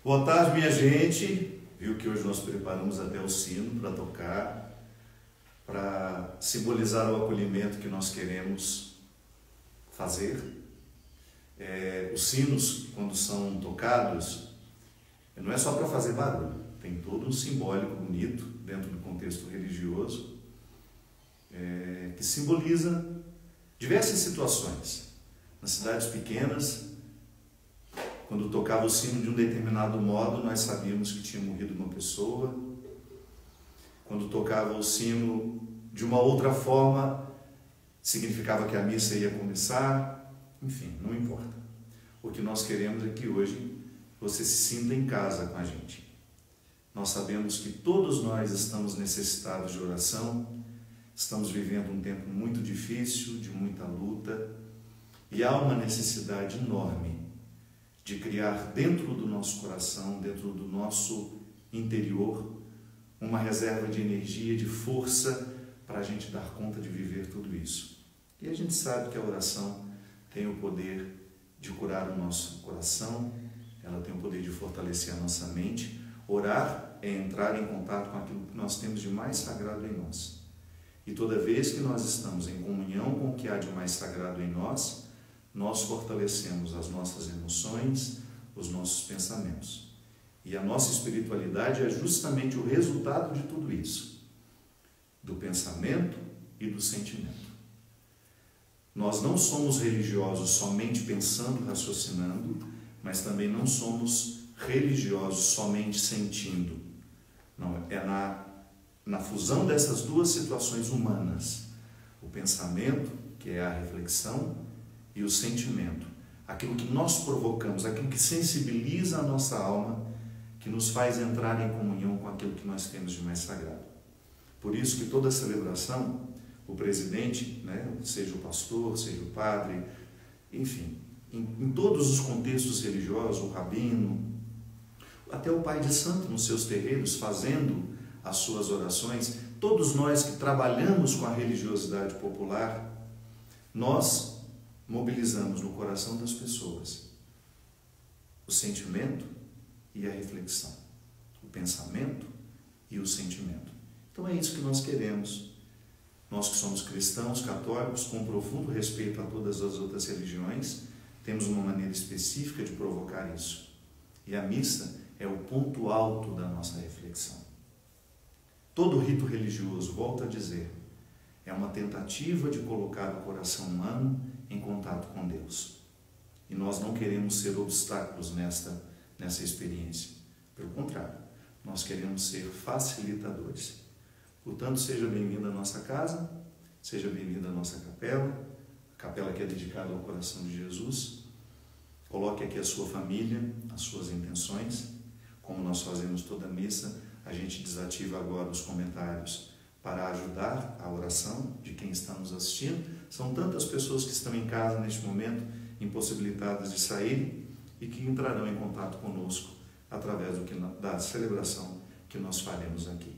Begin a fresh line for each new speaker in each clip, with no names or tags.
Boa tarde, minha gente. Viu que hoje nós preparamos até o sino para tocar, para simbolizar o acolhimento que nós queremos fazer. Os sinos, quando são tocados, não é só para fazer barulho, tem todo um simbólico bonito dentro do contexto religioso, que simboliza diversas situações. Nas cidades pequenas, quando tocava o sino de um determinado modo, nós sabíamos que tinha morrido uma pessoa. Quando tocava o sino de uma outra forma, significava que a missa ia começar. Enfim, não importa. O que nós queremos é que hoje você se sinta em casa com a gente. Nós sabemos que todos nós estamos necessitados de oração, estamos vivendo um tempo muito difícil, de muita luta, e há uma necessidade enorme de criar dentro do nosso coração, dentro do nosso interior, uma reserva de energia, de força para a gente dar conta de viver tudo isso. E a gente sabe que a oração tem o poder de curar o nosso coração, ela tem o poder de fortalecer a nossa mente. Orar é entrar em contato com aquilo que nós temos de mais sagrado em nós. E toda vez que nós estamos em comunhão com o que há de mais sagrado em nós, nós fortalecemos as nossas emoções, os nossos pensamentos. E a nossa espiritualidade é justamente o resultado de tudo isso, do pensamento e do sentimento. Nós não somos religiosos somente pensando, raciocinando, mas também não somos religiosos somente sentindo. Não, é na fusão dessas duas situações humanas, o pensamento, que é a reflexão, e o sentimento, aquilo que nós provocamos, aquilo que sensibiliza a nossa alma, que nos faz entrar em comunhão com aquilo que nós temos de mais sagrado. Por isso que toda celebração, o presidente, seja o pastor, seja o padre, enfim, em todos os contextos religiosos, o rabino, até o pai de santo nos seus terreiros fazendo as suas orações, todos nós que trabalhamos com a religiosidade popular, nós mobilizamos no coração das pessoas o sentimento e a reflexão, o pensamento e o sentimento. Então é isso que nós queremos. Nós que somos cristãos, católicos, com profundo respeito a todas as outras religiões, temos uma maneira específica de provocar isso. E a missa é o ponto alto da nossa reflexão. Todo rito religioso, volto a dizer, é uma tentativa de colocar o coração humano em contato com Deus. E nós não queremos ser obstáculos nessa experiência. Pelo contrário, nós queremos ser facilitadores. Portanto, seja bem-vindo à nossa casa, seja bem-vindo à nossa capela, a capela que é dedicada ao coração de Jesus. Coloque aqui a sua família, as suas intenções. Como nós fazemos toda a missa, a gente desativa agora os comentários para ajudar a oração de quem está nos assistindo. São tantas pessoas que estão em casa neste momento, impossibilitadas de sair e que entrarão em contato conosco através da celebração que nós faremos aqui.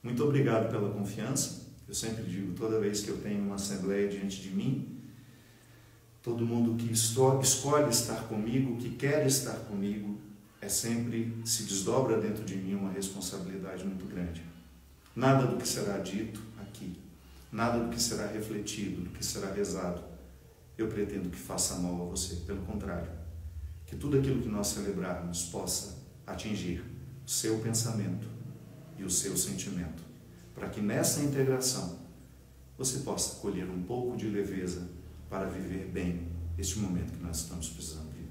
Muito obrigado pela confiança. Eu sempre digo, toda vez que eu tenho uma assembleia diante de mim, todo mundo que escolhe estar comigo, que quer estar comigo, sempre se desdobra dentro de mim uma responsabilidade muito grande. Nada do que será dito aqui, nada do que será refletido, do que será rezado, eu pretendo que faça mal a você. Pelo contrário, que tudo aquilo que nós celebrarmos possa atingir o seu pensamento e o seu sentimento, para que nessa integração você possa colher um pouco de leveza para viver bem este momento que nós estamos precisando viver.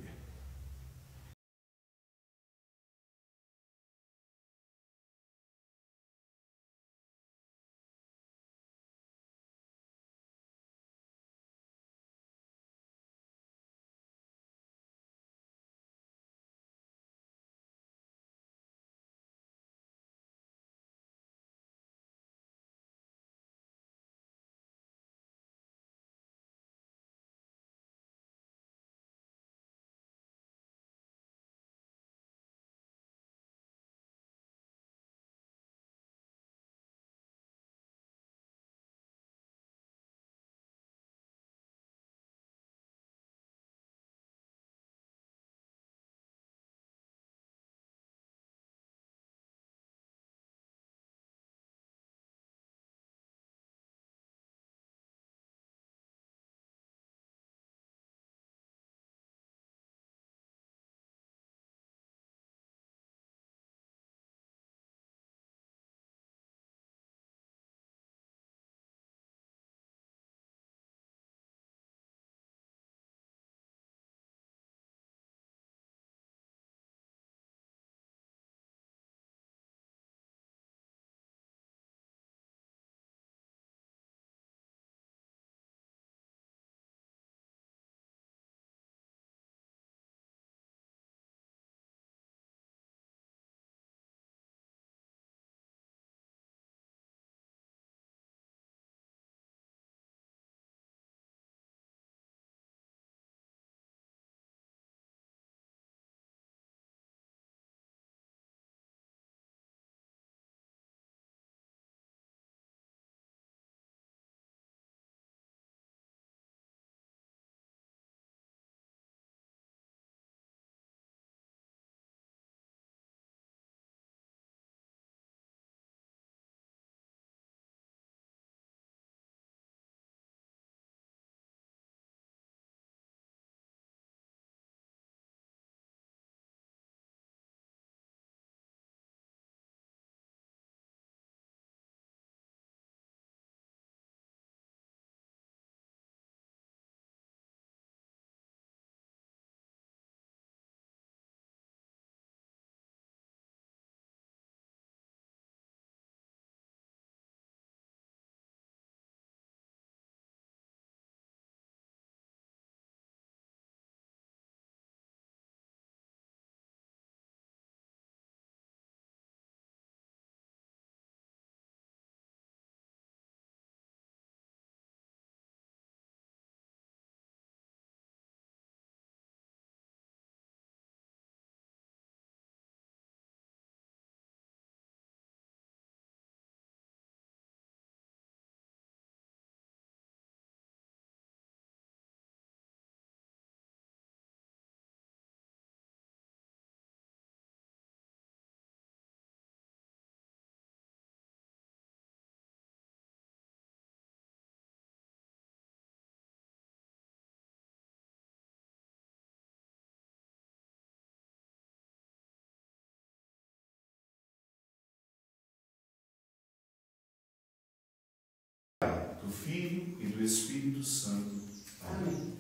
do Filho e do Espírito Santo. Amém.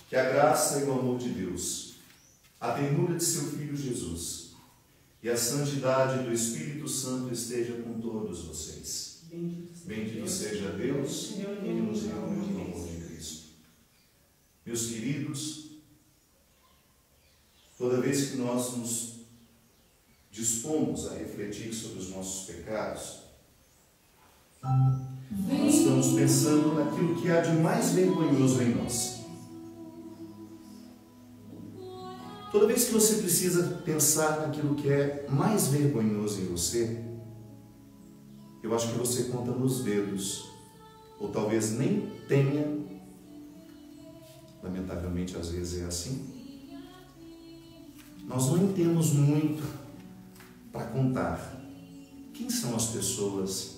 Que a graça e o amor de Deus, a ternura de seu Filho Jesus e a santidade do Espírito Santo esteja com todos vocês. Bendito seja Deus que nos reúne no amor de Cristo. Meus queridos, toda vez que nós nos dispomos a refletir sobre os nossos pecados, nós estamos pensando naquilo que há de mais vergonhoso em nós. Toda vez que você precisa pensar naquilo que é mais vergonhoso em você, eu acho que você conta nos dedos, ou talvez nem tenha, lamentavelmente às vezes é assim, nós não temos muito para contar. Quem são as pessoas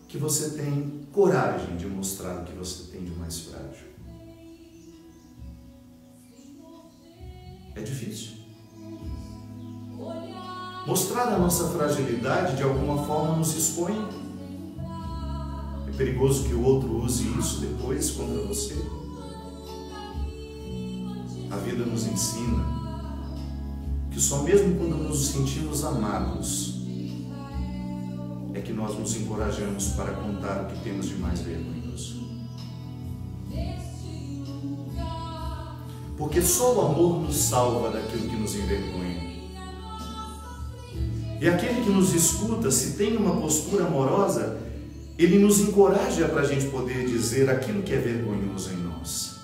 que você tem coragem de mostrar o que você tem de mais frágil? É difícil. Mostrar a nossa fragilidade de alguma forma nos expõe. É perigoso que o outro use isso depois contra você. A vida nos ensina que só mesmo quando nos sentimos amados é que nós nos encorajamos para contar o que temos de mais vergonhoso. Porque só o amor nos salva daquilo que nos envergonha. E aquele que nos escuta, se tem uma postura amorosa, ele nos encoraja para a gente poder dizer aquilo que é vergonhoso em nós.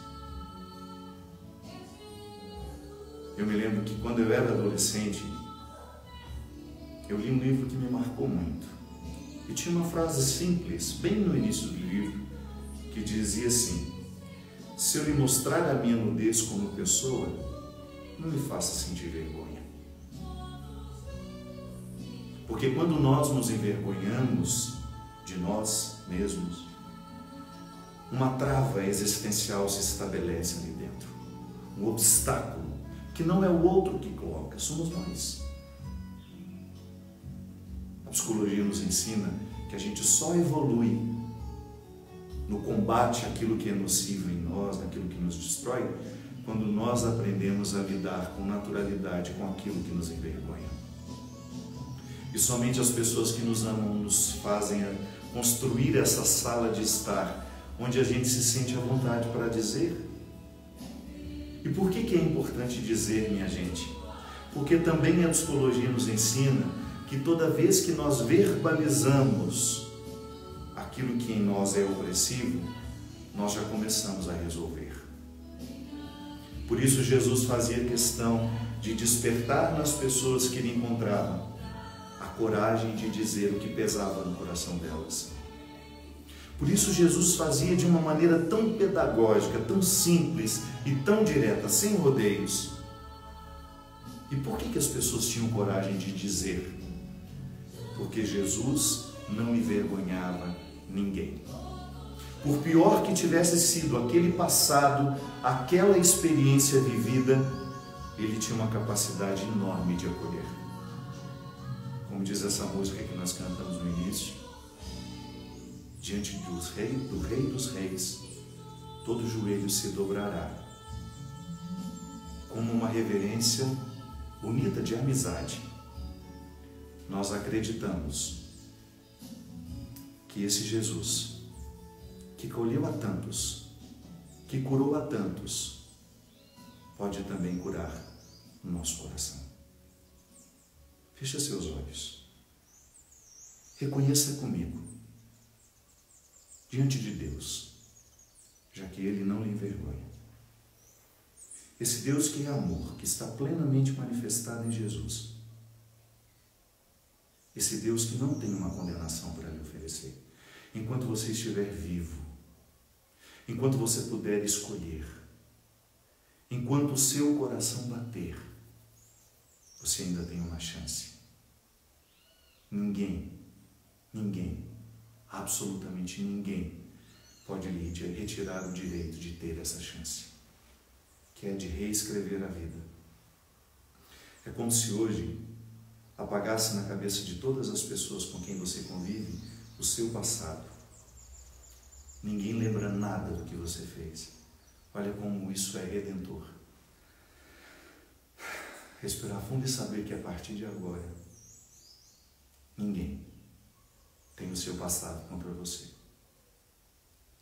Eu me lembro que quando eu era adolescente, eu li um livro que me marcou muito. E tinha uma frase simples, bem no início do livro, que dizia assim: se eu lhe mostrar a minha nudez como pessoa, não me faça sentir vergonha. Porque quando nós nos envergonhamos de nós mesmos, uma trava existencial se estabelece ali dentro. Um obstáculo que não é o outro que coloca, somos nós. A psicologia nos ensina que a gente só evolui no combate àquilo que é nocivo em nós, naquilo que nos destrói, quando nós aprendemos a lidar com naturalidade com aquilo que nos envergonha. E somente as pessoas que nos amam nos fazem construir essa sala de estar, onde a gente se sente à vontade para dizer. E por que é importante dizer, minha gente? Porque também a psicologia nos ensina que toda vez que nós verbalizamos aquilo que em nós é opressivo, nós já começamos a resolver. Por isso Jesus fazia questão de despertar nas pessoas que ele encontrava a coragem de dizer o que pesava no coração delas. Por isso Jesus fazia de uma maneira tão pedagógica, tão simples e tão direta, sem rodeios. E por que as pessoas tinham coragem de dizer? Porque Jesus não envergonhava ninguém. Por pior que tivesse sido aquele passado, aquela experiência vivida, ele tinha uma capacidade enorme de acolher. Como diz essa música que nós cantamos no início, diante do Rei dos Reis, todo joelho se dobrará, como uma reverência bonita de amizade. Nós acreditamos que esse Jesus, que colheu a tantos, que curou a tantos, pode também curar o nosso coração. Feche seus olhos. Reconheça comigo, diante de Deus, já que Ele não lhe envergonha. Esse Deus que é amor, que está plenamente manifestado em Jesus. Esse Deus que não tem uma condenação para lhe oferecer. Enquanto você estiver vivo, enquanto você puder escolher, enquanto o seu coração bater, você ainda tem uma chance. Ninguém, absolutamente ninguém pode lhe retirar o direito de ter essa chance, que é de reescrever a vida. É como se hoje apagasse na cabeça de todas as pessoas com quem você convive o seu passado. Ninguém lembra nada do que você fez. Olha como isso é redentor. Respirar fundo e saber que a partir de agora, ninguém tem o seu passado contra você.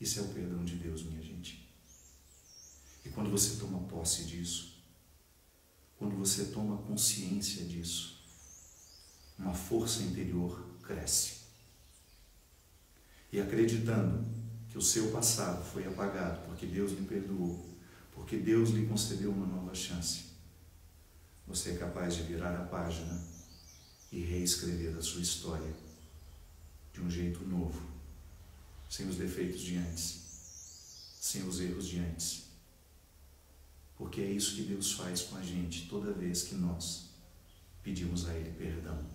Isso é o perdão de Deus, minha gente. E quando você toma posse disso, quando você toma consciência disso, uma força interior cresce. E acreditando que o seu passado foi apagado porque Deus lhe perdoou, porque Deus lhe concedeu uma nova chance, você é capaz de virar a página e reescrever a sua história de um jeito novo, sem os defeitos de antes, sem os erros de antes. Porque é isso que Deus faz com a gente toda vez que nós pedimos a Ele perdão.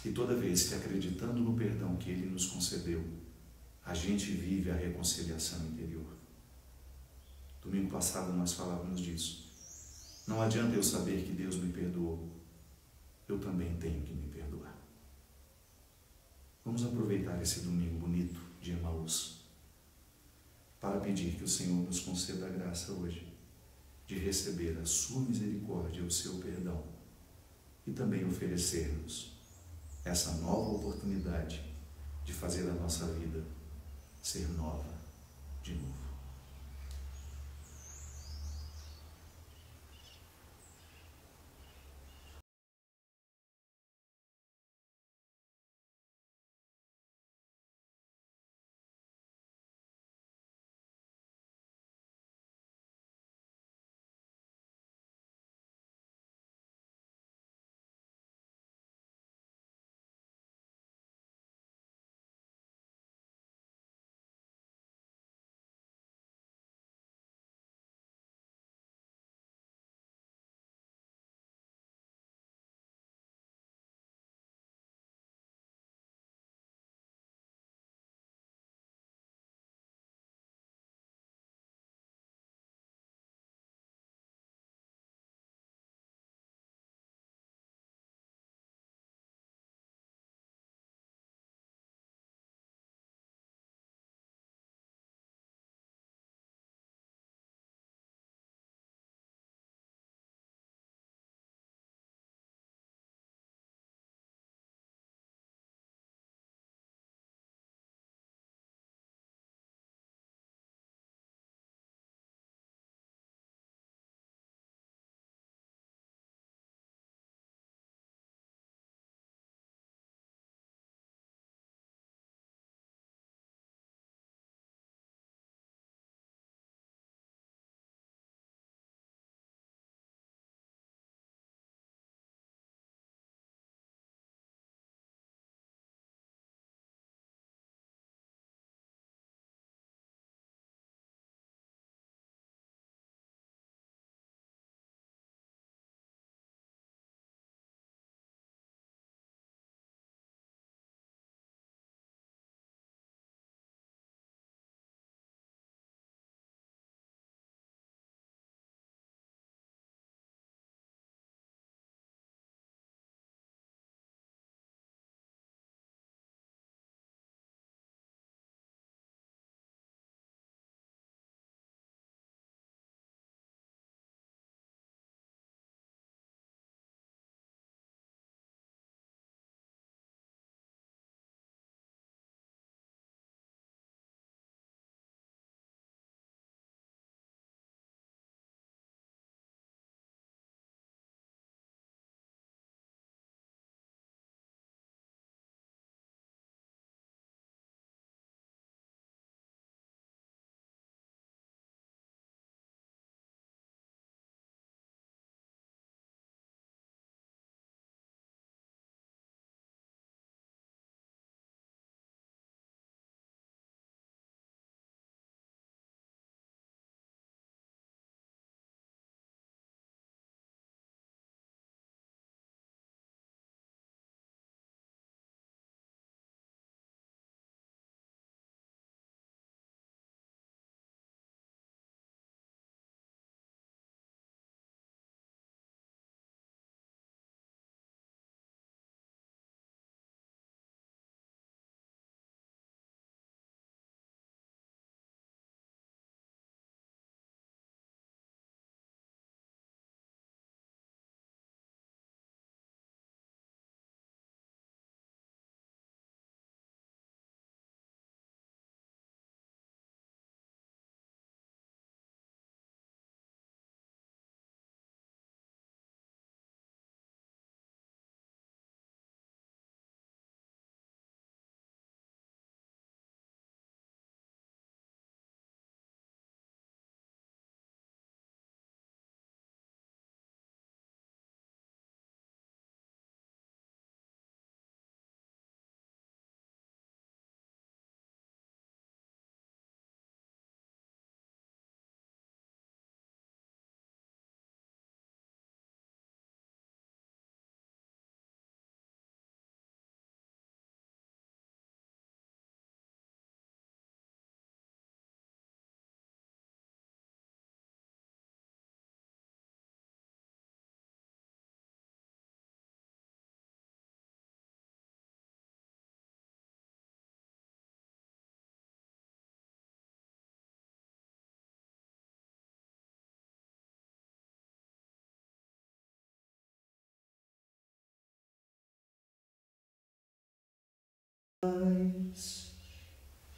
E toda vez que, acreditando no perdão que Ele nos concedeu, a gente vive a reconciliação interior. Domingo passado nós falávamos disso. Não adianta eu saber que Deus me perdoou, eu também tenho que me perdoar. Vamos aproveitar esse domingo bonito de Emaús para pedir que o Senhor nos conceda a graça hoje de receber a sua misericórdia e o seu perdão e também oferecer-nos essa nova oportunidade de fazer a nossa vida ser nova de novo.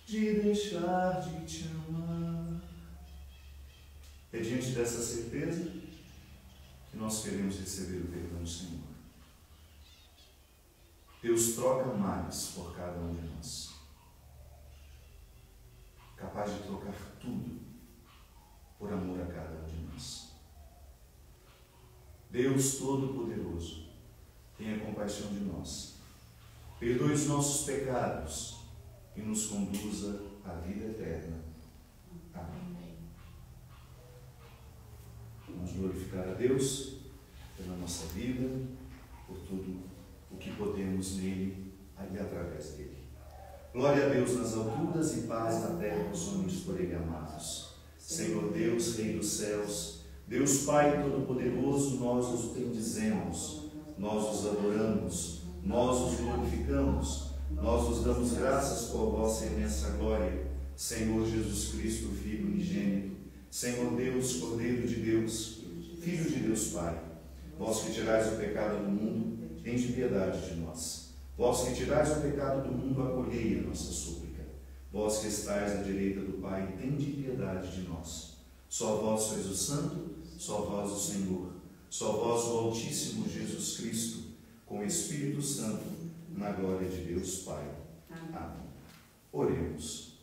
de deixar de te amar. É diante dessa certeza que nós queremos receber o perdão do Senhor. Deus troca males por cada um de nós, capaz de trocar tudo por amor a cada um de nós. Deus Todo-Poderoso, tenha compaixão de nós, perdoe os nossos pecados e nos conduza à vida eterna. Amém. Vamos glorificar a Deus pela nossa vida, por tudo o que podemos nele e através dele. Glória a Deus nas alturas e paz na terra aos homens por ele amados. Senhor Deus, Rei dos céus, Deus Pai Todo-Poderoso, nós os bendizemos, nós os adoramos, nós os glorificamos, nós os damos graças por vossa imensa glória, Senhor Jesus Cristo, Filho unigênito, Senhor Deus, Cordeiro de Deus, Filho de Deus Pai, vós que tirais o pecado do mundo, tende piedade de nós. Vós que tirais o pecado do mundo, acolhei a nossa súplica. Vós que estais à direita do Pai, tende piedade de nós. Só vós sois o Santo, só vós o Senhor, só vós o Altíssimo Jesus Cristo, com o Espírito Santo, na glória de Deus Pai. Amém. Oremos.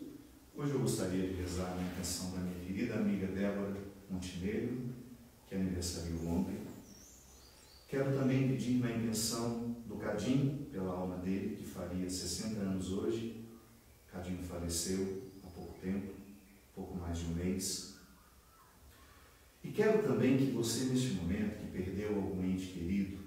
Hoje eu gostaria de rezar a intenção da minha querida amiga Débora Montenegro, que aniversariou ontem. Quero também pedir na intenção do Cadinho, pela alma dele, que faria 60 anos hoje. Cadinho faleceu há pouco tempo, pouco mais de um mês. E quero também que você, neste momento, que perdeu algum ente querido,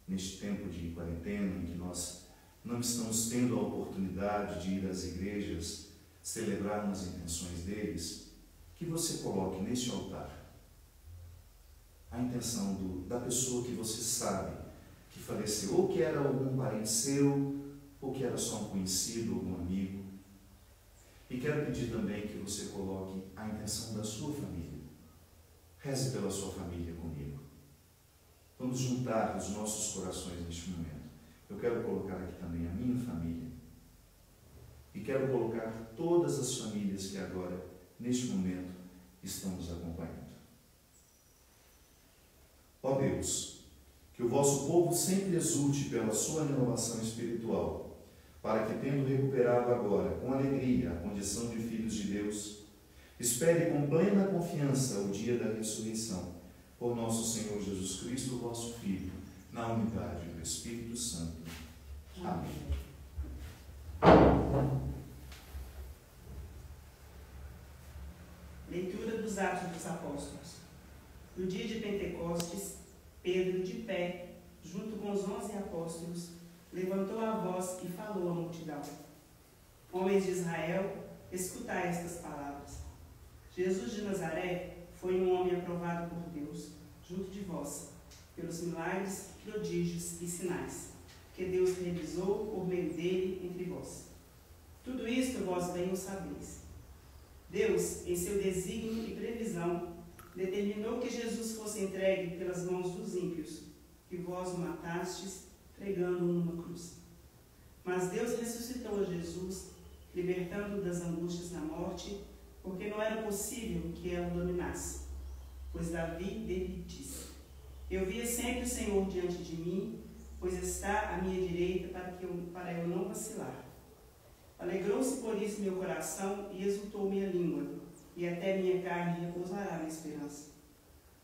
neste tempo de quarentena, em que nós não estamos tendo a oportunidade de ir às igrejas celebrar as intenções deles, que você coloque neste altar a intenção da pessoa que você sabe que faleceu, ou que era algum parente seu, ou que era só um conhecido, algum amigo. E quero pedir também que você coloque a intenção da sua família. Reze pela sua família comigo. Vamos juntar os nossos corações neste momento. Eu quero colocar aqui também a minha família. E quero colocar todas as famílias que agora, neste momento, estão nos acompanhando. Ó Deus, que o vosso povo sempre exulte pela sua renovação espiritual, para que, tendo recuperado agora, com alegria, a condição de filhos de Deus, espere com plena confiança o dia da ressurreição, por nosso Senhor Jesus Cristo, vosso Filho, na unidade do Espírito Santo. Amém.
Leitura dos Atos dos Apóstolos. No dia de Pentecostes, Pedro, de pé, junto com os 11 apóstolos, levantou a voz e falou à multidão: Homens de Israel, escutai estas palavras. Jesus de Nazaré foi um homem aprovado por Deus, junto de vós, pelos milagres, prodígios e sinais, que Deus realizou por meio dele entre vós. Tudo isto vós bem o sabeis. Deus, em seu desígnio e previsão, determinou que Jesus fosse entregue pelas mãos dos ímpios, que vós o matastes, pregando-o numa cruz. Mas Deus ressuscitou a Jesus, libertando-o das angústias da morte, porque não era possível que ela o dominasse. Pois Davi dele disse: Eu via sempre o Senhor diante de mim, pois está à minha direita para eu não vacilar. Alegrou-se por isso meu coração e exultou minha língua, e até minha carne repousará na esperança.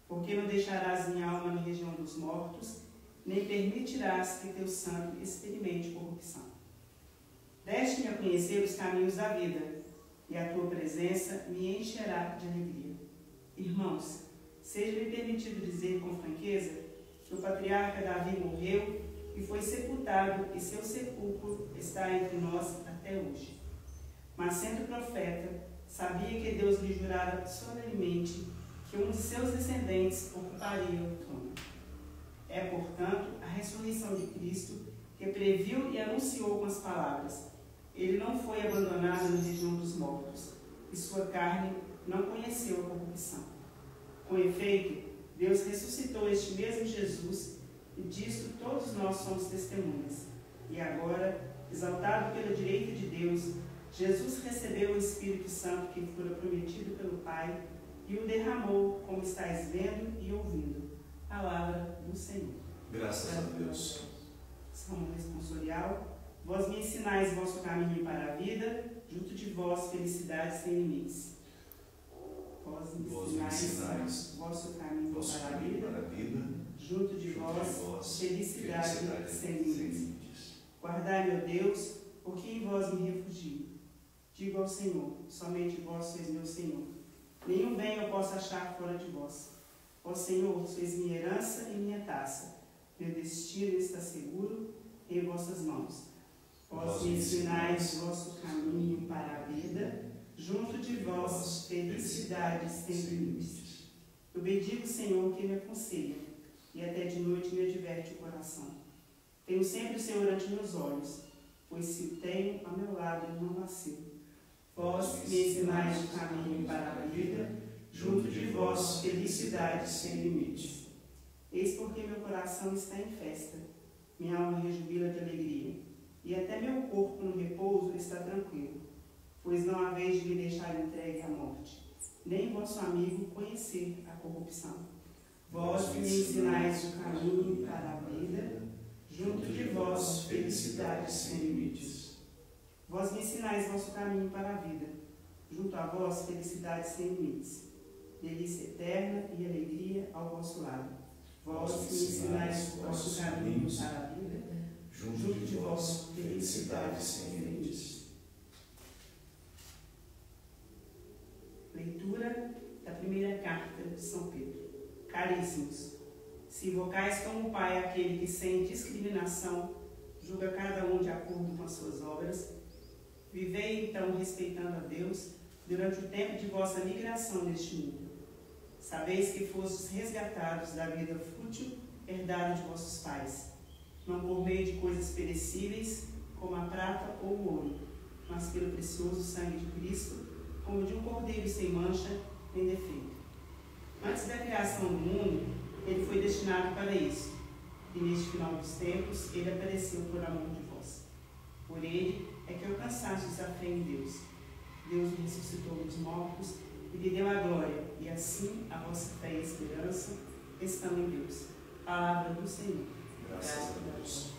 Porque não deixarás minha alma na região dos mortos, nem permitirás que teu santo experimente corrupção. Deste-me a conhecer os caminhos da vida, e a tua presença me encherá de alegria. Irmãos, seja-me permitido dizer com franqueza que o patriarca Davi morreu e foi sepultado, e seu sepulcro está entre nós até hoje. Mas, sendo profeta, sabia que Deus lhe jurara solenemente que um de seus descendentes ocuparia o trono. É, portanto, a ressurreição de Cristo que previu e anunciou com as palavras: Ele não foi abandonado na região dos mortos, e sua carne não conheceu a corrupção. Com efeito, Deus ressuscitou este mesmo Jesus, e disto todos nós somos testemunhas. E agora, exaltado pela direita de Deus, Jesus recebeu o Espírito Santo que lhe fora prometido pelo Pai e o derramou, como estáis vendo e ouvindo. Palavra do Senhor.
Graças a Deus.
Salmo responsorial. Vós me ensinais vosso caminho para a vida, junto de vós felicidade sem limites. Vós me ensinais vosso caminho para a vida, junto de vós felicidade sem limites. Guardai, meu Deus, porque em vós me refugio. Digo ao Senhor, somente vós sois meu Senhor. Nenhum bem eu posso achar fora de vós. Ó Senhor, sois minha herança e minha taça. Meu destino está seguro em vossas mãos. Vós me ensinais vosso caminho para a vida, junto de vós felicidade sem limites. Eu bendigo o Senhor que me aconselha, e até de noite me adverte o coração. Tenho sempre o Senhor ante meus olhos, pois se o tenho a meu lado, eu não vacilo. Vós me ensinais o caminho para a vida, junto de vós felicidade sem limites. Eis porque meu coração está em festa, minha alma rejubila de alegria, e até meu corpo no repouso está tranquilo, pois não há vez de me deixar entregue à morte, nem vosso amigo conhecer a corrupção. Vós me ensinais o caminho para a vida, junto de vós felicidade sem limites. Vós me ensinais vosso caminho para a vida, junto a vós felicidade sem limites, delícia eterna e alegria ao vosso lado. Vós me ensinais vosso caminho para a vida, junto de vós felicidade sem limites. Leitura da primeira carta de São Pedro. Caríssimos, se invocais como Pai aquele que sem discriminação julga cada um de acordo com as suas obras, vivei então respeitando a Deus durante o tempo de vossa migração neste mundo. Sabeis que fostes resgatados da vida fútil herdada de vossos pais, não por meio de coisas perecíveis, como a prata ou o ouro, mas pelo precioso sangue de Cristo, como de um cordeiro sem mancha nem defeito. Antes da criação do mundo, ele foi destinado para isso, e neste final dos tempos, ele apareceu por amor de vós. Por ele é que alcançastes a fé em Deus. Deus o ressuscitou dos mortos e lhe deu a glória, e assim a vossa fé e esperança estão em Deus. Palavra do Senhor.
Graças a Deus.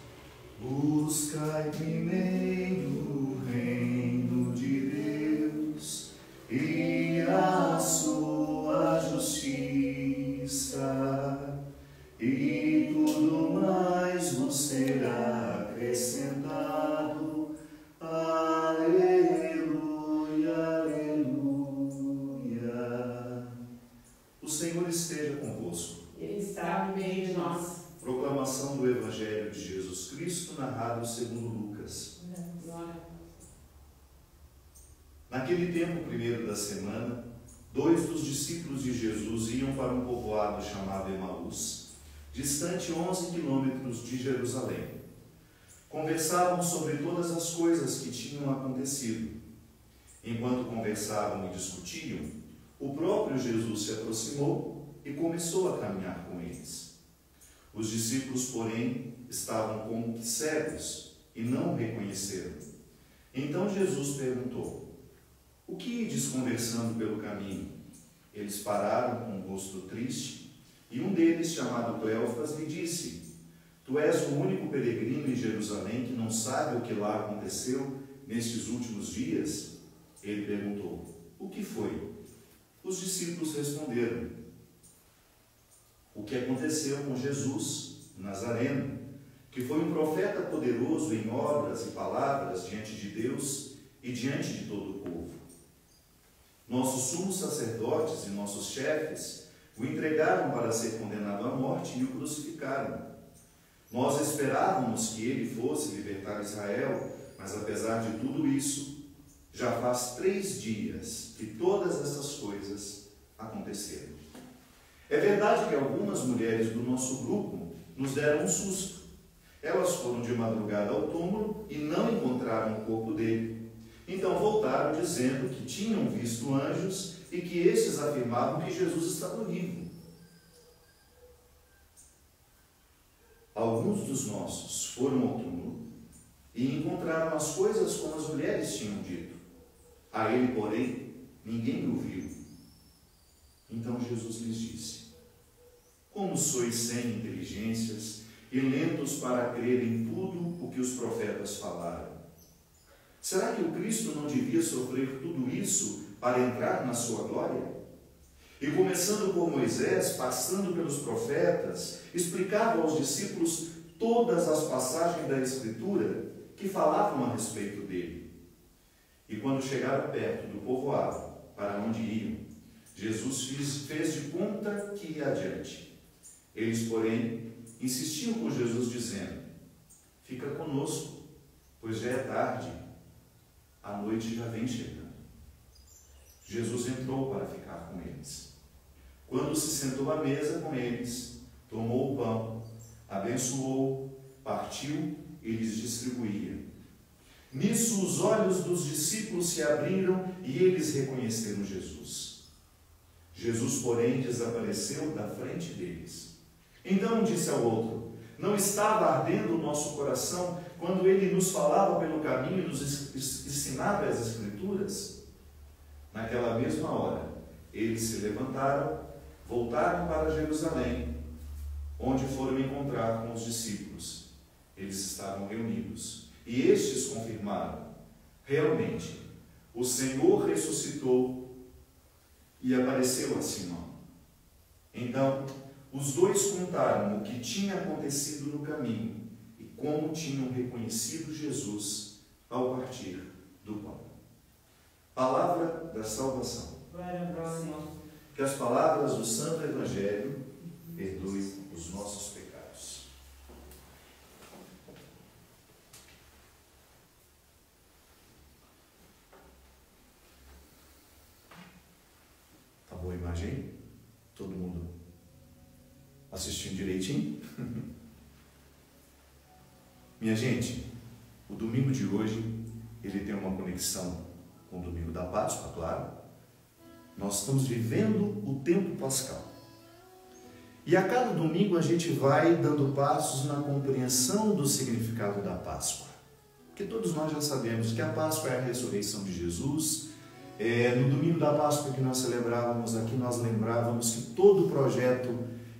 Buscai primeiro o reino de Deus e a sua justiça, e tudo mais vos será acrescentado. Aleluia, aleluia. O Senhor esteja convosco.
Ele está no meio de nós.
Proclamação do Evangelho de Jesus Cristo, narrado segundo Lucas. Naquele tempo primeiro da semana, 2 dos discípulos de Jesus iam para um povoado chamado Emaús, distante 11 quilômetros de Jerusalém. Conversavam sobre todas as coisas que tinham acontecido. Enquanto conversavam e discutiam, o próprio Jesus se aproximou e começou a caminhar com eles. Os discípulos, porém, estavam como que cegos e não o reconheceram. Então Jesus perguntou: o que ides conversando pelo caminho? Eles pararam com um rosto triste, e um deles, chamado Cleofas, lhe disse: tu és o único peregrino em Jerusalém que não sabe o que lá aconteceu nestes últimos dias? Ele perguntou: o que foi? Os discípulos responderam: o que aconteceu com Jesus, Nazareno, que foi um profeta poderoso em obras e palavras diante de Deus e diante de todo o povo. Nossos sumos sacerdotes e nossos chefes o entregaram para ser condenado à morte e o crucificaram. Nós esperávamos que ele fosse libertar Israel, mas apesar de tudo isso, já faz 3 dias que todas essas coisas aconteceram. É verdade que algumas mulheres do nosso grupo nos deram um susto. Elas foram de madrugada ao túmulo e não encontraram o corpo dele. Então voltaram dizendo que tinham visto anjos e que estes afirmavam que Jesus estava vivo. Alguns dos nossos foram ao túmulo e encontraram as coisas como as mulheres tinham dito. A ele, porém, ninguém o viu. Então Jesus lhes disse: como sois sem inteligências e lentos para crer em tudo o que os profetas falaram? Será que o Cristo não devia sofrer tudo isso para entrar na sua glória? E começando por Moisés, passando pelos profetas, explicava aos discípulos todas as passagens da Escritura que falavam a respeito dele. E quando chegaram perto do povoado para onde iam, Jesus fez de conta que ia adiante. Eles, porém, insistiam com Jesus, dizendo: fica conosco, pois já é tarde, a noite já vem chegando. Jesus entrou para ficar com eles. Quando se sentou à mesa com eles, tomou o pão, abençoou, partiu e lhes distribuía. Nisso os olhos dos discípulos se abriram e eles reconheceram Jesus. Jesus, porém, desapareceu da frente deles. Então disse ao outro: não estava ardendo o nosso coração quando ele nos falava pelo caminho e nos ensinava as Escrituras? Naquela mesma hora, eles se levantaram, voltaram para Jerusalém, onde foram encontrar com os discípulos. Eles estavam reunidos, e estes confirmaram: realmente, o Senhor ressuscitou e apareceu a Simão. Então, os dois contaram o que tinha acontecido no caminho e como tinham reconhecido Jesus ao partir do pão. Palavra da salvação.
Glória a Deus, Senhor.
Que as palavras do Santo Evangelho perdoem os nossos pecados. Tá boa a imagem? Todo mundo assistindo direitinho? Minha gente, o domingo de hoje, ele tem uma conexão com o domingo da Páscoa, claro. Nós estamos vivendo o tempo pascal. E a cada domingo a gente vai dando passos na compreensão do significado da Páscoa. Porque todos nós já sabemos que a Páscoa é a ressurreição de Jesus. No domingo da Páscoa que nós celebrávamos aqui, nós lembrávamos que todo o projeto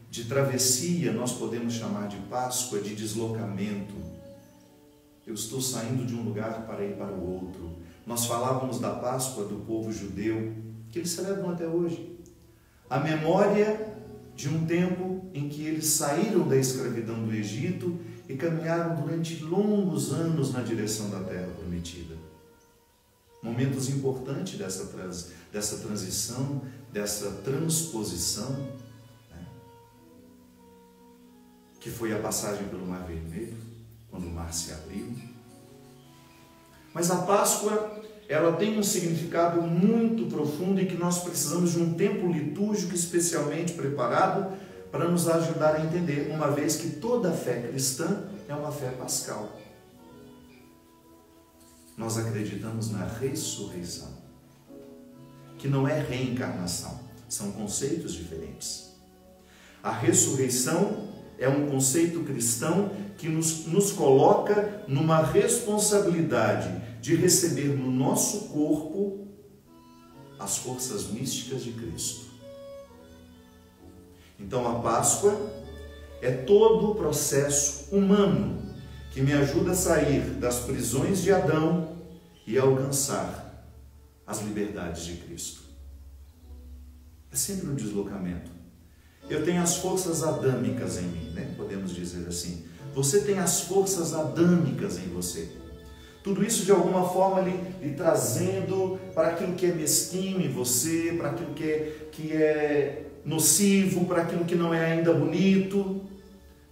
de travessia nós podemos chamar de Páscoa, de deslocamento. Eu estou saindo de um lugar para ir para o outro. Nós falávamos da Páscoa do povo judeu, que eles celebram até hoje. A memória de um tempo em que eles saíram da escravidão do Egito e caminharam durante longos anos na direção da Terra Prometida. Momentos importantes dessa transição, dessa transposição, né? Que foi a passagem pelo Mar Vermelho, quando o mar se abriu. Mas a Páscoa, ela tem um significado muito profundo e que nós precisamos de um tempo litúrgico especialmente preparado para nos ajudar a entender, uma vez que toda a fé cristã é uma fé pascal. Nós acreditamos na ressurreição, que não é reencarnação, são conceitos diferentes. A ressurreição é um conceito cristão que nos coloca numa responsabilidade de receber no nosso corpo as forças místicas de Cristo. Então a Páscoa é todo o processo humano que me ajuda a sair das prisões de Adão e alcançar as liberdades de Cristo. É sempre um deslocamento. Eu tenho as forças adâmicas em mim, né? Podemos dizer assim. Você tem as forças adâmicas em você. Tudo isso de alguma forma lhe trazendo para aquilo que é mesquinho em você, para aquilo que é nocivo, para aquilo que não é ainda bonito.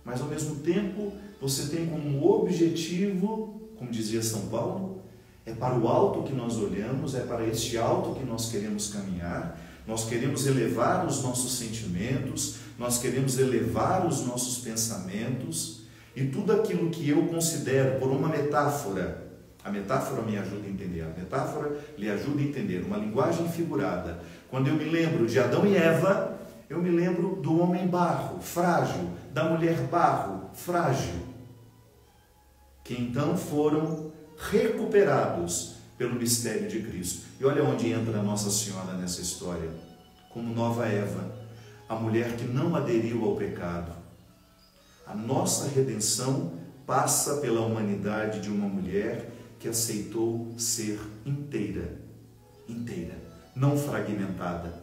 Mas ao mesmo tempo você tem como objetivo, como dizia São Paulo, é para o alto que nós olhamos, é para este alto que nós queremos caminhar. Nós queremos elevar os nossos sentimentos, nós queremos elevar os nossos pensamentos e tudo aquilo que eu considero por uma metáfora. A metáfora me ajuda a entender, a metáfora lhe ajuda a entender, uma linguagem figurada. Quando eu me lembro de Adão e Eva, eu me lembro do homem barro, frágil, da mulher barro, frágil, que então foram recuperados pelo mistério de Cristo. E olha onde entra Nossa Senhora nessa história, como nova Eva, a mulher que não aderiu ao pecado. A nossa redenção passa pela humanidade de uma mulher que aceitou ser inteira, não fragmentada.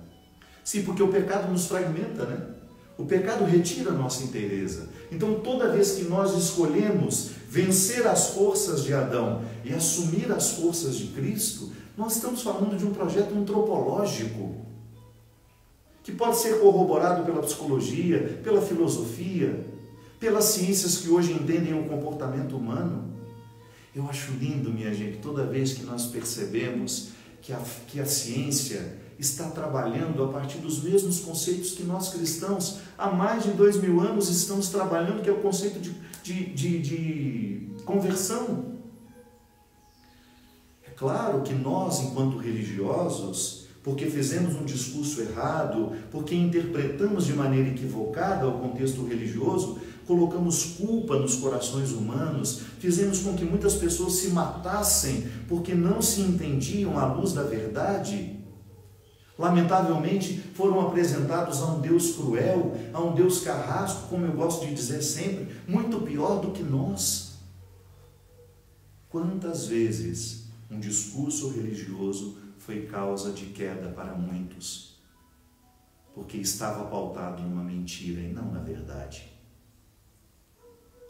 Sim, porque o pecado nos fragmenta, né? O pecado retira a nossa inteireza. Então, toda vez que nós escolhemos vencer as forças de Adão e assumir as forças de Cristo, nós estamos falando de um projeto antropológico que pode ser corroborado pela psicologia, pela filosofia, pelas ciências que hoje entendem o comportamento humano. Eu acho lindo, minha gente, toda vez que nós percebemos que a ciência está trabalhando a partir dos mesmos conceitos que nós cristãos há mais de 2000 anos estamos trabalhando, que é o conceito de conversão. É claro que nós, enquanto religiosos, porque fizemos um discurso errado, porque interpretamos de maneira equivocada o contexto religioso, colocamos culpa nos corações humanos, fizemos com que muitas pessoas se matassem porque não se entendiam à luz da verdade. Lamentavelmente, foram apresentados a um Deus cruel, a um Deus carrasco, como eu gosto de dizer sempre, muito pior do que nós. Quantas vezes um discurso religioso foi causa de queda para muitos, porque estava pautado em uma mentira e não na verdade.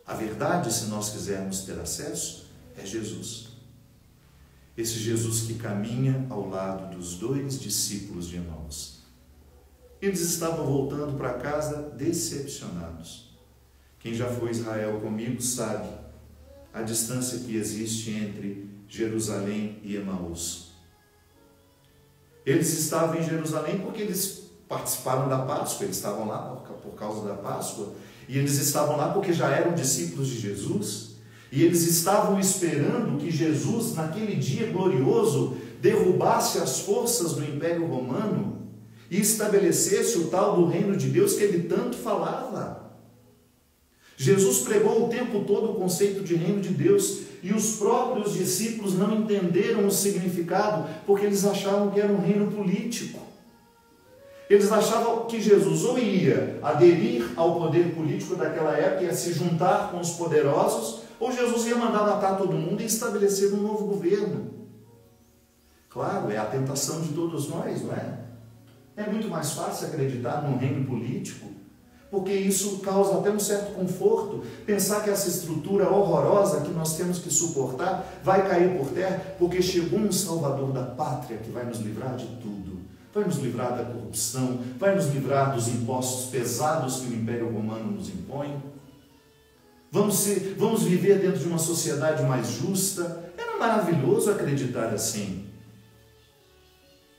A verdade, se nós quisermos ter acesso, é Jesus. Esse Jesus que caminha ao lado dos 2 discípulos de Emaús. Eles estavam voltando para casa decepcionados. Quem já foi a Israel comigo sabe a distância que existe entre Jerusalém e Emaús. Eles estavam em Jerusalém porque eles participaram da Páscoa, eles estavam lá por causa da Páscoa, e eles estavam lá porque já eram discípulos de Jesus. E eles estavam esperando que Jesus, naquele dia glorioso, derrubasse as forças do Império Romano e estabelecesse o tal do reino de Deus que ele tanto falava. Jesus pregou o tempo todo o conceito de reino de Deus e os próprios discípulos não entenderam o significado porque eles achavam que era um reino político. Eles achavam que Jesus ou ia aderir ao poder político daquela época, ia se juntar com os poderosos, ou Jesus ia mandar matar todo mundo e estabelecer um novo governo. Claro, é a tentação de todos nós, não é? É muito mais fácil acreditar num reino político, porque isso causa até um certo conforto, pensar que essa estrutura horrorosa que nós temos que suportar vai cair por terra, porque chegou um Salvador da pátria que vai nos livrar de tudo. Vai nos livrar da corrupção, vai nos livrar dos impostos pesados que o Império Romano nos impõe. Vamos viver dentro de uma sociedade mais justa. Era maravilhoso acreditar assim.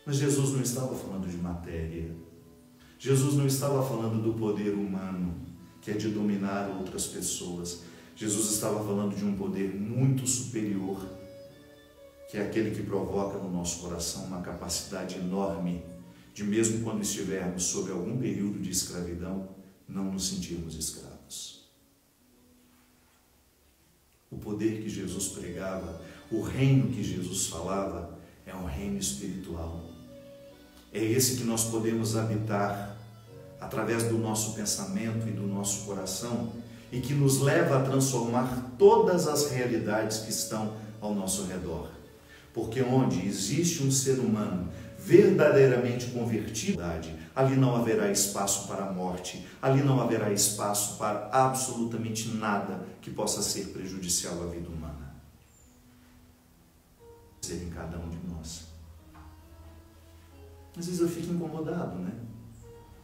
Mas Jesus não estava falando de matéria. Jesus não estava falando do poder humano, que é de dominar outras pessoas. Jesus estava falando de um poder muito superior, que é aquele que provoca no nosso coração uma capacidade enorme de, mesmo quando estivermos sob algum período de escravidão, não nos sentirmos escravos. O poder que Jesus pregava, o reino que Jesus falava, é um reino espiritual. É esse que nós podemos habitar através do nosso pensamento e do nosso coração e que nos leva a transformar todas as realidades que estão ao nosso redor. Porque onde existe um ser humano verdadeiramente convertido, ali não haverá espaço para a morte, ali não haverá espaço para absolutamente nada que possa ser prejudicial à vida humana. Ser em cada um de nós. Às vezes eu fico incomodado, né?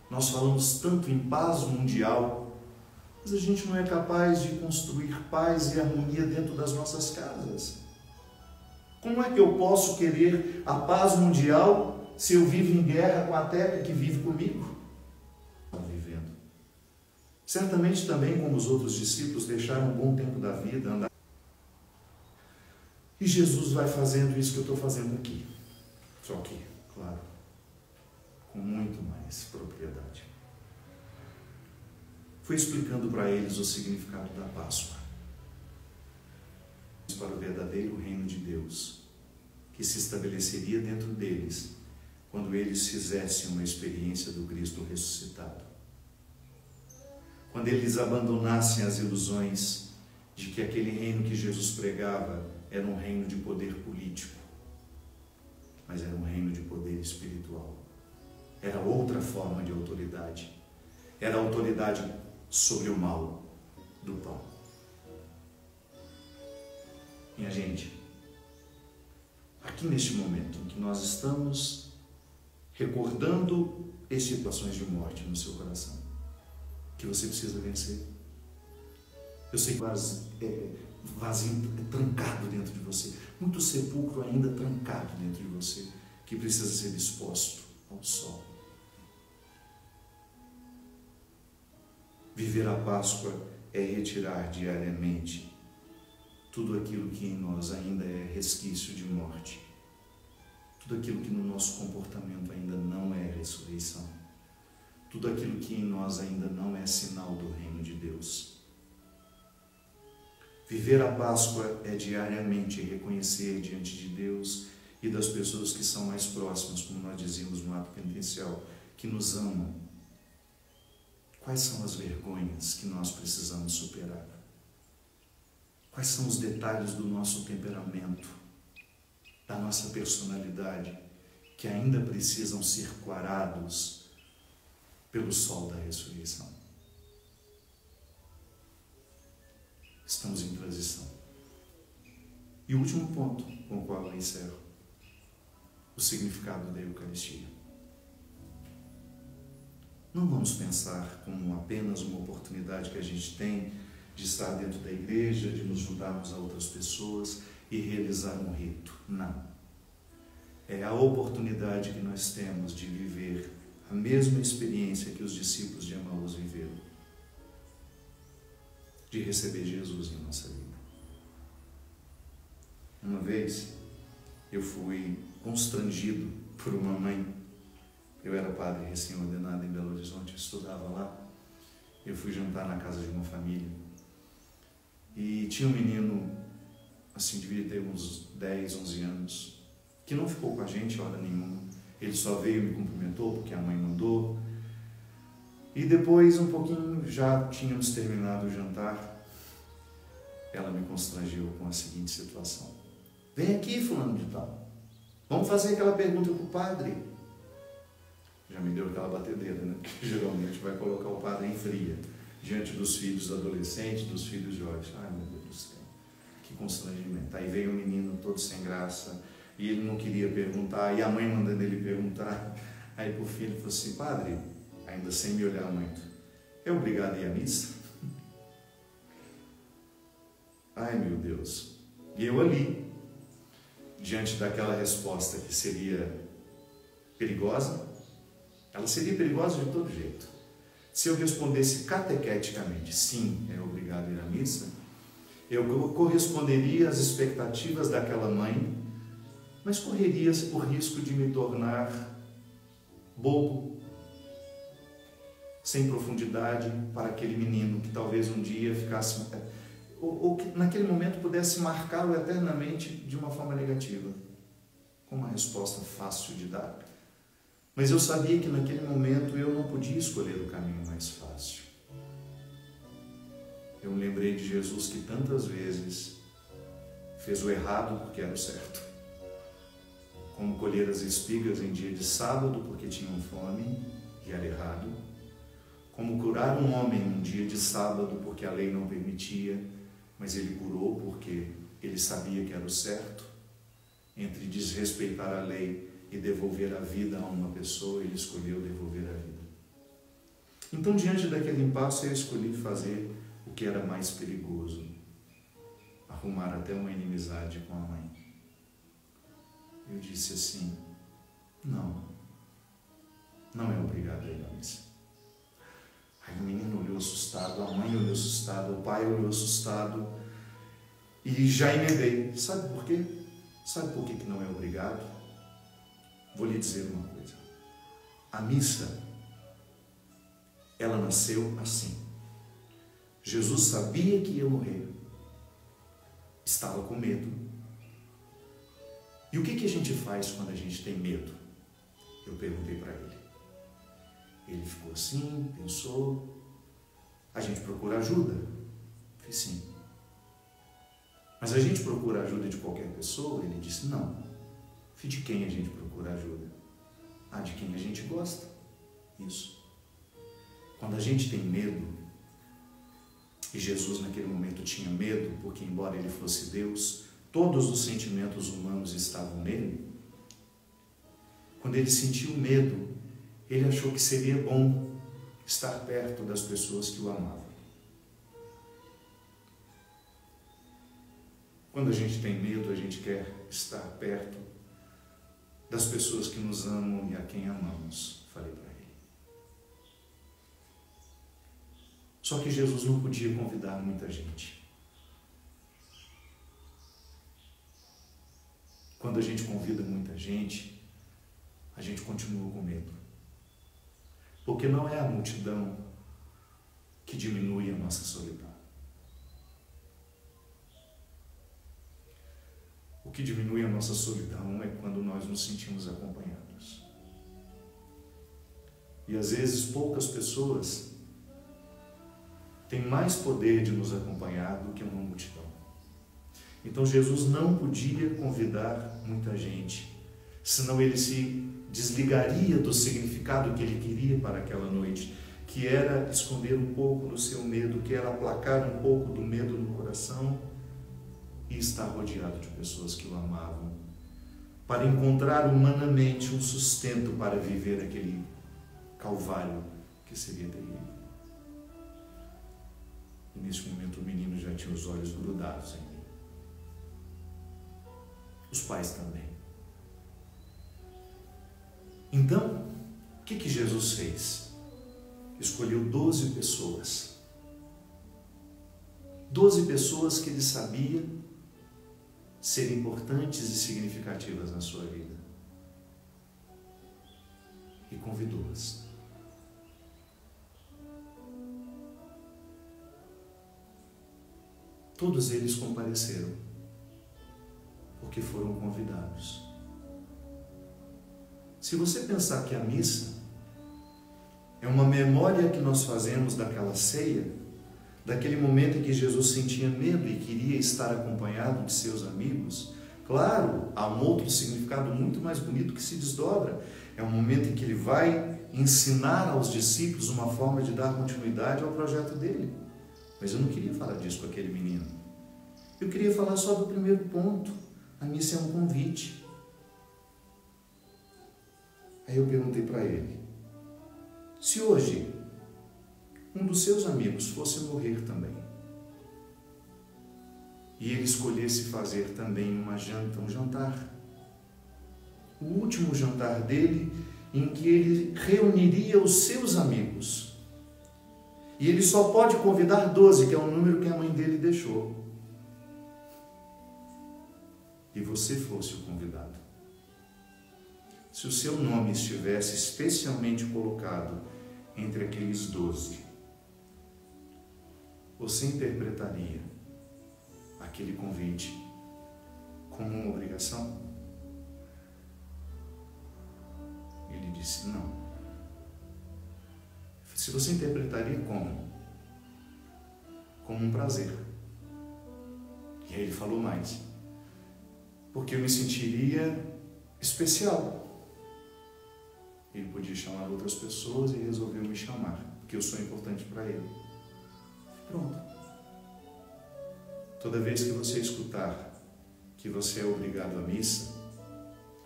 Nós falamos tanto em paz mundial, mas a gente não é capaz de construir paz e harmonia dentro das nossas casas. Como é que eu posso querer a paz mundial se eu vivo em guerra com a terra que vive comigo? Vivendo. Certamente também, como os outros discípulos, deixaram um bom tempo da vida, andar. E Jesus vai fazendo isso que eu estou fazendo aqui. Só que, claro, com muito mais propriedade. Foi explicando para eles o significado da Páscoa. para o verdadeiro reino de Deus, que se estabeleceria dentro deles quando eles fizessem uma experiência do Cristo ressuscitado. Quando eles abandonassem as ilusões de que aquele reino que Jesus pregava era um reino de poder político, mas era um reino de poder espiritual. Era outra forma de autoridade. Era a autoridade sobre o mal do pão. Minha gente, aqui neste momento em que nós estamos recordando as situações de morte no seu coração, que você precisa vencer. Eu sei que vazio trancado dentro de você, muito sepulcro ainda trancado dentro de você, que precisa ser exposto ao sol. Viver a Páscoa é retirar diariamente tudo aquilo que em nós ainda é resquício de morte, tudo aquilo que no nosso comportamento ainda não é ressurreição, tudo aquilo que em nós ainda não é sinal do reino de Deus. Viver a Páscoa é diariamente reconhecer diante de Deus e das pessoas que são mais próximas, como nós dizíamos no ato penitencial, que nos amam. Quais são as vergonhas que nós precisamos superar? Quais são os detalhes do nosso temperamento, da nossa personalidade, que ainda precisam ser clarados pelo sol da ressurreição? Estamos em transição. E o último ponto com o qual eu encerro: o significado da Eucaristia. Não vamos pensar como apenas uma oportunidade que a gente tem de estar dentro da igreja, de nos juntarmos a outras pessoas e realizar um rito. Não. É a oportunidade que nós temos de viver a mesma experiência que os discípulos de Emaús viveram, de receber Jesus em nossa vida. Uma vez eu fui constrangido por uma mãe. Eu era padre recém-ordenado em Belo Horizonte, eu estudava lá. Eu fui jantar na casa de uma família e tinha um menino, assim, devia ter uns 10, 11 anos, que não ficou com a gente hora nenhuma. Ele só veio e me cumprimentou porque a mãe mandou. E depois, um pouquinho, já tínhamos terminado o jantar, ela me constrangeu com a seguinte situação: vem aqui, fulano de tal, vamos fazer aquela pergunta para o padre. Já me deu aquela batedeira, né? Que geralmente vai colocar o padre em fria, diante dos filhos adolescentes, dos filhos jovens. Ai, meu Deus do céu, que constrangimento. Aí veio o menino todo sem graça, e ele não queria perguntar, e a mãe mandando ele perguntar. Aí por fim ele falou assim: padre, ainda sem me olhar muito, é obrigado a ir à missa? Ai, meu Deus. E eu ali, diante daquela resposta que seria perigosa, ela seria perigosa de todo jeito. Se eu respondesse catequeticamente, sim, é obrigado a ir à missa, eu corresponderia às expectativas daquela mãe, mas correria o risco de me tornar bobo, sem profundidade para aquele menino que talvez um dia ficasse, ou que naquele momento pudesse marcá-lo eternamente de uma forma negativa, com uma resposta fácil de dar. Mas eu sabia que naquele momento eu não podia escolher o caminho mais fácil. Eu me lembrei de Jesus, que tantas vezes fez o errado porque era o certo, como colher as espigas em dia de sábado porque tinham fome e era errado, como curar um homem um dia de sábado porque a lei não permitia, mas ele curou porque ele sabia que era o certo. Entre desrespeitar a lei e devolver a vida a uma pessoa, ele escolheu devolver a vida. Então, diante daquele impasse, eu escolhi fazer o que era mais perigoso: arrumar até uma inimizade com a mãe. Eu disse assim: não é obrigado a ir à missa. Aí o menino olhou assustado, a mãe olhou assustada, o pai olhou assustado, e já emendei. Sabe por quê? Sabe por que não é obrigado? Vou lhe dizer uma coisa: a missa, ela nasceu assim. Jesus sabia que ia morrer, estava com medo. E o que a gente faz quando a gente tem medo? Eu perguntei para ele. Ele ficou assim, pensou. A gente procura ajuda? Fiz sim. Mas a gente procura ajuda de qualquer pessoa? Ele disse não. Fiz de quem a gente procura ajuda? De quem a gente gosta. Isso. Quando a gente tem medo, e Jesus naquele momento tinha medo, porque embora ele fosse Deus, todos os sentimentos humanos estavam nele. Quando ele sentiu medo, ele achou que seria bom estar perto das pessoas que o amavam. Quando a gente tem medo, a gente quer estar perto das pessoas que nos amam e a quem amamos, falei para ele. Só que Jesus não podia convidar muita gente. Quando a gente convida muita gente, a gente continua com medo. Porque não é a multidão que diminui a nossa solidão. O que diminui a nossa solidão é quando nós nos sentimos acompanhados. E às vezes poucas pessoas têm mais poder de nos acompanhar do que uma multidão. Então Jesus não podia convidar muita gente, senão ele se desligaria do significado que ele queria para aquela noite, que era esconder um pouco do seu medo, que era aplacar um pouco do medo no coração e estar rodeado de pessoas que o amavam, para encontrar humanamente um sustento para viver aquele calvário que seria terrível. E nesse momento o menino já tinha os olhos grudados em mim. Os pais também. Então, o que Jesus fez? Escolheu 12 pessoas. 12 pessoas que ele sabia ser importantes e significativas na sua vida. E convidou-as. Todos eles compareceram, porque foram convidados. Se você pensar que a missa é uma memória que nós fazemos daquela ceia, daquele momento em que Jesus sentia medo e queria estar acompanhado de seus amigos, claro, há um outro significado muito mais bonito que se desdobra. É um momento em que ele vai ensinar aos discípulos uma forma de dar continuidade ao projeto dele. Mas eu não queria falar disso com aquele menino. Eu queria falar só do primeiro ponto. A missa é um convite. Aí eu perguntei para ele, se hoje um dos seus amigos fosse morrer também, e ele escolhesse fazer também uma janta, um jantar, o último jantar dele, em que ele reuniria os seus amigos, e ele só pode convidar 12, que é o número que a mãe dele deixou, e você fosse o convidado, se o seu nome estivesse especialmente colocado entre aqueles 12, você interpretaria aquele convite como uma obrigação? Ele disse não. Se você interpretaria como? Como um prazer. E aí ele falou mais. Porque eu me sentiria especial. Ele podia chamar outras pessoas e resolveu me chamar, porque eu sou importante para ele. Pronto. Toda vez que você escutar que você é obrigado à missa,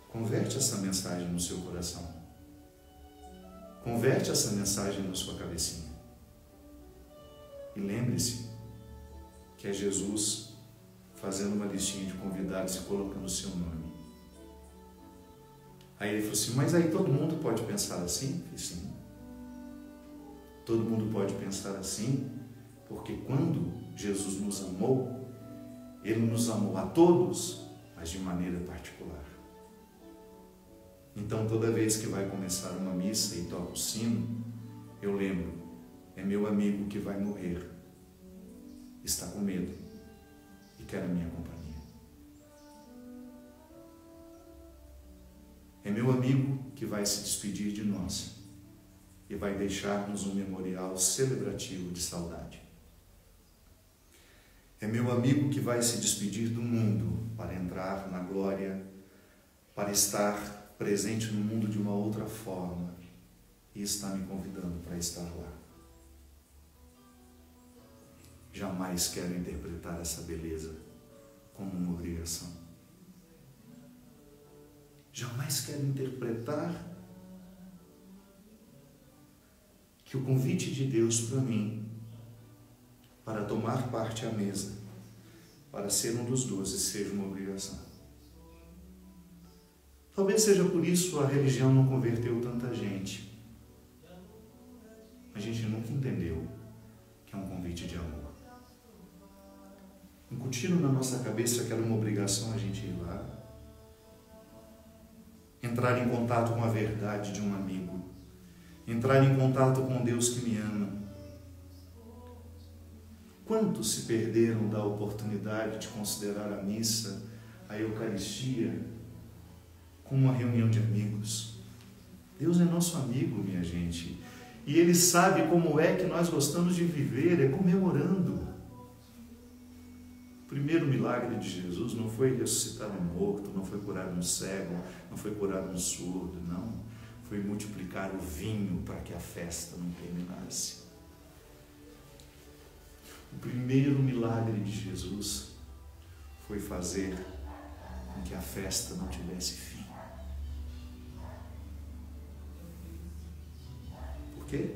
converte essa mensagem no seu coração. Converte essa mensagem na sua cabecinha. E lembre-se que é Jesus fazendo uma listinha de convidados e colocando o seu nome. Aí ele falou assim, mas aí todo mundo pode pensar assim? Eu falei, sim. Todo mundo pode pensar assim, porque quando Jesus nos amou, Ele nos amou a todos, mas de maneira particular. Então toda vez que vai começar uma missa e toca o sino, eu lembro, é meu amigo que vai morrer, está com medo e quer a minha companhia. É meu amigo que vai se despedir de nós e vai deixar-nos um memorial celebrativo de saudade. É meu amigo que vai se despedir do mundo para entrar na glória, para estar presente no mundo de uma outra forma e está me convidando para estar lá. Jamais quero interpretar essa beleza como uma obrigação. Jamais quero interpretar que o convite de Deus para mim, para tomar parte à mesa, para ser um dos 12, seja uma obrigação. Talvez seja por isso a religião não converteu tanta gente. A gente nunca entendeu que é um convite de amor. Incutiram na nossa cabeça que era uma obrigação a gente ir lá, entrar em contato com a verdade de um amigo, entrar em contato com Deus que me ama. Quantos se perderam da oportunidade de considerar a missa, a Eucaristia, como uma reunião de amigos? Deus é nosso amigo, minha gente, e Ele sabe como é que nós gostamos de viver, é comemorando. O primeiro milagre de Jesus não foi ressuscitar um morto, não foi curar um cego, não foi curar um surdo, não. Foi multiplicar o vinho para que a festa não terminasse. O primeiro milagre de Jesus foi fazer com que a festa não tivesse fim. Por quê?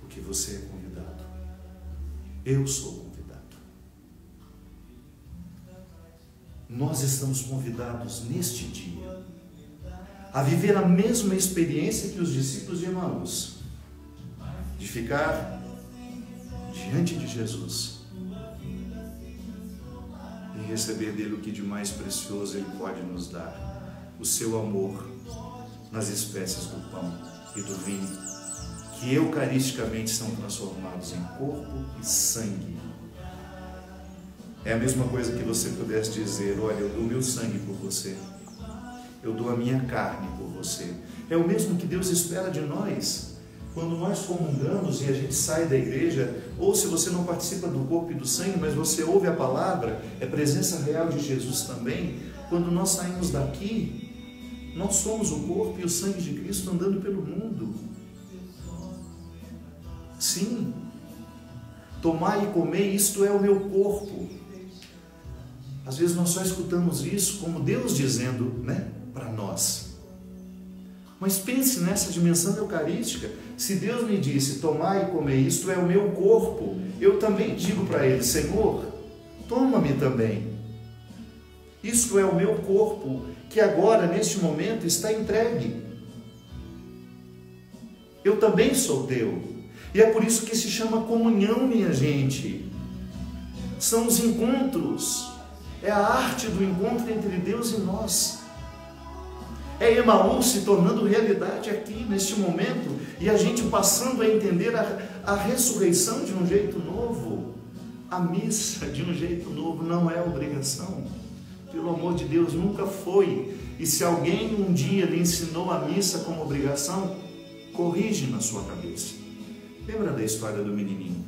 Porque você é convidado. Eu sou convidado. Nós estamos convidados neste dia a viver a mesma experiência que os discípulos de Emaús, de ficar diante de Jesus e receber dele o que de mais precioso ele pode nos dar, o seu amor nas espécies do pão e do vinho, que eucaristicamente são transformados em corpo e sangue. É a mesma coisa que você pudesse dizer: olha, eu dou meu sangue por você, eu dou a minha carne por você. É o mesmo que Deus espera de nós. Quando nós comungamos e a gente sai da igreja, ou se você não participa do corpo e do sangue, mas você ouve a palavra, é presença real de Jesus também. Quando nós saímos daqui, nós somos o corpo e o sangue de Cristo andando pelo mundo. Sim, tomar e comer, isto é o meu corpo. Às vezes nós só escutamos isso como Deus dizendo, para nós. Mas pense nessa dimensão eucarística. Se Deus me disse, tomar e comer, isto é o meu corpo, eu também digo para Ele: Senhor, toma-me também. Isto é o meu corpo, que agora, neste momento, está entregue. Eu também sou teu. E é por isso que se chama comunhão, minha gente. São os encontros. É a arte do encontro entre Deus e nós. É Emaús se tornando realidade aqui, neste momento, e a gente passando a entender a ressurreição de um jeito novo, a missa de um jeito novo. Não é obrigação, pelo amor de Deus, nunca foi. E se alguém um dia lhe ensinou a missa como obrigação, corrige na sua cabeça. Lembra da história do menininho?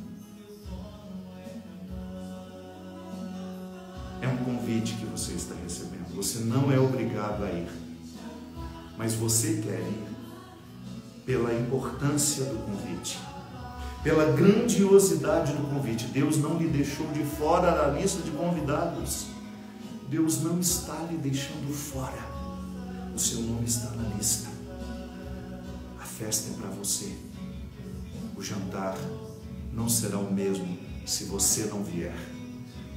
É um convite que você está recebendo. Você não é obrigado a ir, mas você quer ir pela importância do convite, pela grandiosidade do convite. Deus não lhe deixou de fora da lista de convidados. Deus não está lhe deixando fora. O seu nome está na lista. A festa é para você. O jantar não será o mesmo se você não vier,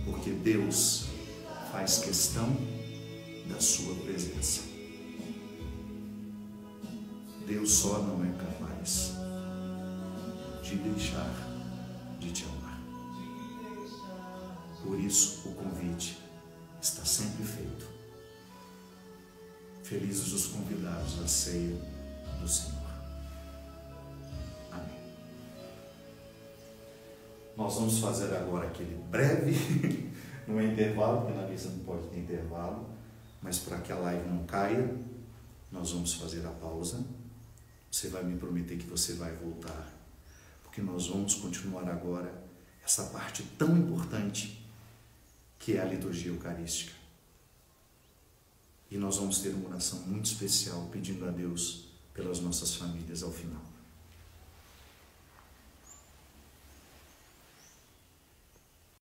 porque Deus faz questão da sua presença. Deus só não é capaz de deixar de te amar. Por isso o convite está sempre feito. Felizes os convidados à ceia do Senhor. Amém. Nós vamos fazer agora aquele breve no intervalo, porque na missa não pode ter intervalo, mas para que a live não caia, Nós vamos fazer a pausa. Você vai me prometer que você vai voltar, porque nós vamos continuar agora essa parte tão importante que é a liturgia eucarística. E nós vamos ter uma oração muito especial pedindo a Deus pelas nossas famílias ao final.